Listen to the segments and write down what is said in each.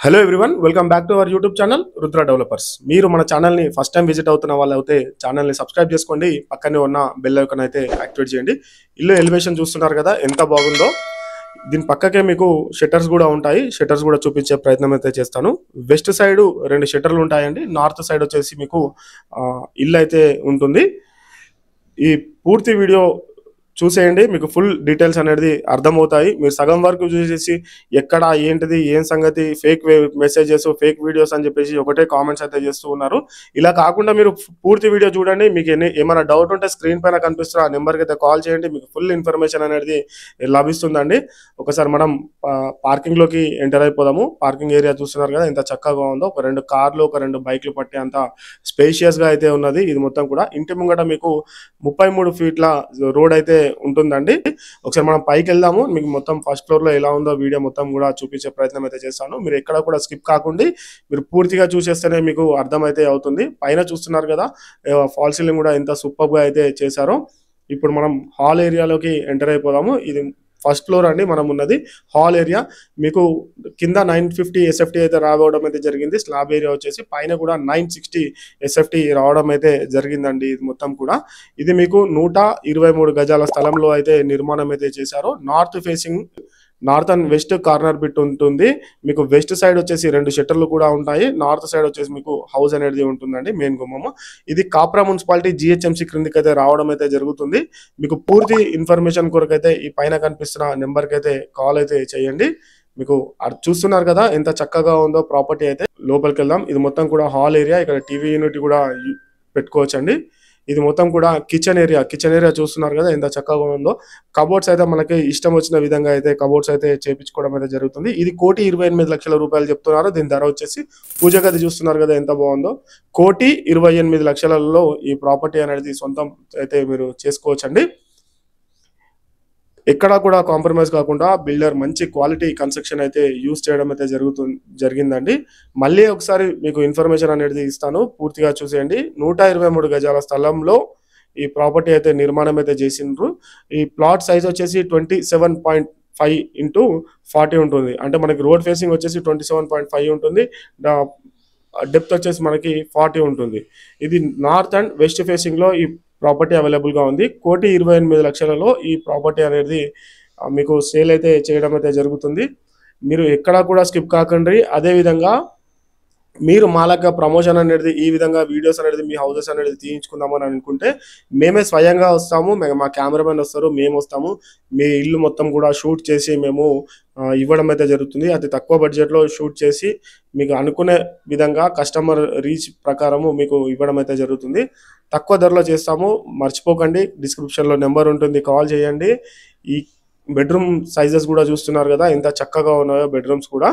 Hello everyone, welcome back to our YouTube channel Rudra developers. మీరు మన ఛానల్ని ఫస్ట్ టైం విజిట్ అవుతున్న వాళ్ళు అయితే ఛానల్ని సబ్స్క్రైబ్ చేసుకోండి. పక్కనే ఉన్న బెల్ ఐకాన్ అయితే యాక్టివేట్ చేయండి. ఇల్లు ఎలివేషన్ చూస్తున్నారు కదా ఎంత బాగుందో. దీని పక్కకే మీకు షట్టర్స్ కూడా ఉంటాయి. షట్టర్స్ కూడా చూపించే ప్రయత్నం అయితే చేస్తాను. వెస్ట్ సైడ్ 2 షట్టర్లు ఉంటాయండి. నార్త్ సైడ్ వచ్చేసి మీకు ఇల్లు అయితే ఉంటుంది. ఈ పూర్తి వీడియో చూసేయండి, మీకు ఫుల్ డీటెయిల్స్ అనేది అర్థమవుతాయి. మీరు సగం వరకు చూసేసి ఎక్కడ ఏంటిది ఏం సంగతి ఫేక్ మెసేజెస్ ఫేక్ వీడియోస్ అని చెప్పేసి ఒకటే కామెంట్స్ అయితే చేస్తూ ఉన్నారు. ఇలా కాకుండా మీరు పూర్తి వీడియో చూడండి. మీకు ఏమైనా డౌట్ ఉంటే స్క్రీన్ పైన కనిపిస్తున్న ఆ నెంబర్కి అయితే కాల్ చేయండి. మీకు ఫుల్ ఇన్ఫర్మేషన్ అనేది లభిస్తుందండి. ఒకసారి మనం పార్కింగ్లోకి ఎంటర్ అయిపోదాము. పార్కింగ్ ఏరియా చూస్తున్నారు కదా ఎంత చక్కగా ఉందో. ఒక 2 కార్లు ఒక 2 బైక్లు పట్టే అంత స్పేషియస్గా అయితే ఉన్నది. ఇది మొత్తం కూడా ఇంటి ముంగట మీకు 33 ఫీట్ల రోడ్ అయితే ఉంటుందండి. ఒకసారి మనం పైకి వెళ్దాము. మీకు మొత్తం ఫస్ట్ ఫ్లోర్ లో ఎలా ఉందో వీడియో మొత్తం కూడా చూపించే ప్రయత్నం అయితే చేస్తాను. మీరు ఎక్కడ కూడా స్కిప్ కాకుండా మీరు పూర్తిగా చూసేస్తేనే మీకు అర్థమైతే అవుతుంది. పైన చూస్తున్నారు కదా ఫాల్ సీలింగ్ కూడా ఎంత సూపర్ గా అయితే చేశారో. ఇప్పుడు మనం హాల్ ఏరియాలోకి ఎంటర్ అయిపోదాము. ఇది ఫస్ట్ ఫ్లోర్ అండి మనం ఉన్నది. హాల్ ఏరియా మీకు కింద 950 SFT అయితే రావడం అయితే జరిగింది. స్లాబ్ ఏరియా వచ్చేసి పైన కూడా 960 SFT రావడం అయితే జరిగిందండి. ఇది మొత్తం కూడా ఇది మీకు 123 గజాల స్థలంలో అయితే నిర్మాణం అయితే చేశారు. North facing north and west corner bit ఉంటుంది. మీకు వెస్ట్ సైడ్ వచ్చేసి 2 షట్టర్లు కూడా ఉంటాయి. నార్త్ సైడ్ వచ్చేసి మీకు హౌస్ అనేది ఉంటుందండి, మెయిన్ గుమ్మము. ఇది కాప్రా మున్సిపాలిటీ GHMC క్రిందికి అయితే రావడం అయితే జరుగుతుంది. మీకు పూర్తి ఇన్ఫర్మేషన్ కొరకు అయితే ఈ పైన కనిపిస్తున్న నెంబర్కి అయితే కాల్ అయితే చేయండి. మీకు చూస్తున్నారు కదా ఎంత చక్కగా ఉందో ప్రాపర్టీ అయితే. లోపలికి వెళ్దాం. ఇది మొత్తం కూడా హాల్ ఏరియా. ఇక్కడ టీవీ యూనిట్ కూడా పెట్టుకోవచ్చండి. ఇది మొత్తం కూడా కిచెన్ ఏరియా చూస్తున్నారు కదా ఎంత చక్కగా ఉందో. కబోర్డ్స్ అయితే మనకి ఇష్టం వచ్చిన విధంగా అయితే కబోర్డ్స్ అయితే చేపించుకోవడం అయితే జరుగుతుంది. ఇది 1,28,00,000 రూపాయలు చెప్తున్నారు. దీని ధర వచ్చేసి పూజ గది చూస్తున్నారు కదా ఎంత బాగుందో. 1,28,00,000 ఈ ప్రాపర్టీ అనేది సొంతం అయితే మీరు చేసుకోవచ్చండి. ఎక్కడా కూడా కాంప్రమైజ్ కాకుండా బిల్డర్ మంచి క్వాలిటీ కన్స్ట్రక్షన్ అయితే యూజ్ చేయడం అయితే జరిగిందండి. మళ్ళీ ఒకసారి మీకు ఇన్ఫర్మేషన్ అనేది ఇస్తాను, పూర్తిగా చూసేయండి. 123 గజాల స్థలంలో ఈ ప్రాపర్టీ అయితే నిర్మాణం అయితే చేసిండ్రు. ఈ ప్లాట్ సైజ్ వచ్చేసి 27.5 × 40 ఉంటుంది. అంటే మనకి రోడ్ ఫేసింగ్ వచ్చేసి 27.5 ఉంటుంది. డెప్త్ వచ్చేసి మనకి 40 ఉంటుంది. ఇది నార్త్ అండ్ వెస్ట్ ఫేసింగ్ లో ఈ ప్రాపర్టీ అవైలబుల్ గా ఉంది. 1,28,00,000 ఈ ప్రాపర్టీ అనేది మీకు సేల్ అయితే చేయడం అయితే జరుగుతుంది. మీరు ఎక్కడా కూడా స్కిప్ కాకండి. అదే విధంగా మీరు మాలాగా ప్రమోషన్ అనేది ఈ విధంగా వీడియోస్ అనేది మీ హౌసెస్ అనేది తీయించుకుందామని అనుకుంటే మేమే స్వయంగా వస్తాము. మా కెమెరామెన్ వస్తారు, మేము వస్తాము. మీ ఇల్లు మొత్తం కూడా షూట్ చేసి మేము ఇవ్వడం అయితే జరుగుతుంది. అతి తక్కువ బడ్జెట్లో షూట్ చేసి మీకు అనుకునే విధంగా కస్టమర్ రీచ్ ప్రకారము మీకు ఇవ్వడం అయితే జరుగుతుంది. తక్కువ ధరలో చేస్తాము. మర్చిపోకండి, డిస్క్రిప్షన్లో నెంబర్ ఉంటుంది, కాల్ చేయండి. ఈ బెడ్రూమ్ సైజెస్ కూడా చూస్తున్నారు కదా ఎంత చక్కగా ఉన్నాయో బెడ్రూమ్స్ కూడా.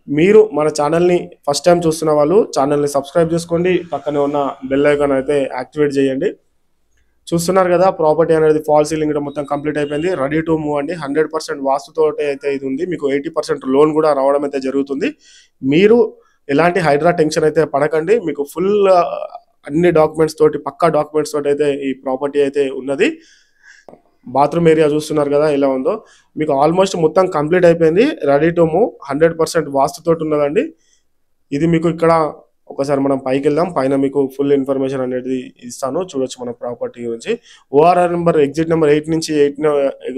మీరు మన ఛానల్ని ఫస్ట్ టైం చూస్తున్న వాళ్ళు ఛానల్ని సబ్స్క్రైబ్ చేసుకోండి. పక్కనే ఉన్న బెల్ ఐకాన్ అయితే యాక్టివేట్ చేయండి. చూస్తున్నారు కదా ప్రాపర్టీ అనేది ఫాల్ సీలింగ్ మొత్తం కంప్లీట్ అయిపోయింది. రెడీ టు మూవ్ అండి. 100% వాస్తుతో అయితే ఇది ఉంది. మీకు 80% లోన్ కూడా రావడం అయితే జరుగుతుంది. మీరు ఎలాంటి హైడ్రా టెన్షన్ అయితే పడకండి. మీకు ఫుల్ అన్ని డాక్యుమెంట్స్ తోటి పక్కా డాక్యుమెంట్స్ తోటి అయితే ఈ ప్రాపర్టీ అయితే ఉన్నది. బాత్రూమ్ ఏరియా చూస్తున్నారు కదా ఎలా ఉందో. మీకు ఆల్మోస్ట్ మొత్తం కంప్లీట్ అయిపోయింది. రెడీ టు మూవ్ 100% వాస్తుతోటి ఉన్నదండి. ఇది మీకు ఇక్కడ ఒకసారి మనం పైకి వెళ్దాం. పైన మీకు ఫుల్ ఇన్ఫర్మేషన్ అనేది ఇస్తాను, చూడొచ్చు మన ప్రాపర్టీ గురించి. ఓఆర్ఆర్ నెంబర్ ఎగ్జిట్ నెంబర్ 8 నుంచి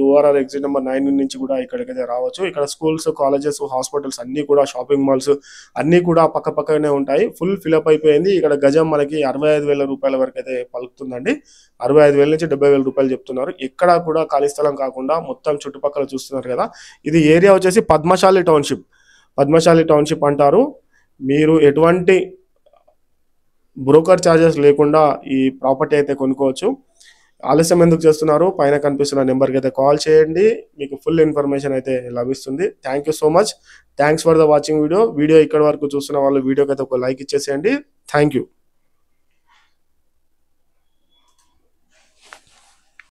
ఓఆర్ఆర్ ఎగ్జిట్ నెంబర్ 9 నుంచి కూడా ఇక్కడికైతే రావచ్చు. ఇక్కడ స్కూల్స్, కాలేజెస్, హాస్పిటల్స్ అన్నీ కూడా, షాపింగ్ మాల్స్ అన్నీ కూడా పక్కనే ఉంటాయి. ఫుల్ ఫిలప్ అయిపోయింది. ఇక్కడ గజం మనకి 65,000 రూపాయల వరకు అయితే పలుకుతుందండి. 65,000 నుంచి 70,000 రూపాయలు చెప్తున్నారు. ఎక్కడా కూడా ఖాళీ స్థలం కాకుండా మొత్తం చుట్టుపక్కల చూస్తున్నారు కదా. ఇది ఏరియా వచ్చేసి పద్మశాలి టౌన్షిప్ అంటారు. మీరు ఎటువంటి బ్రోకర్ ఛార్జెస్ లేకుండా ఈ ప్రాపర్టీ అయితే కొనుక్కోవచ్చు. ఆలస్యం ఎందుకు చేస్తున్నారు? పైన కనిపిస్తున్న నెంబర్కి అయితే కాల్ చేయండి. మీకు ఫుల్ ఇన్ఫర్మేషన్ అయితే లభిస్తుంది. Thank you so much. Thanks for the watching video. ఇక్కడ వరకు చూస్తున్న వాళ్ళు వీడియోకి అయితే ఒక లైక్ ఇచ్చేసేయండి. Thank you.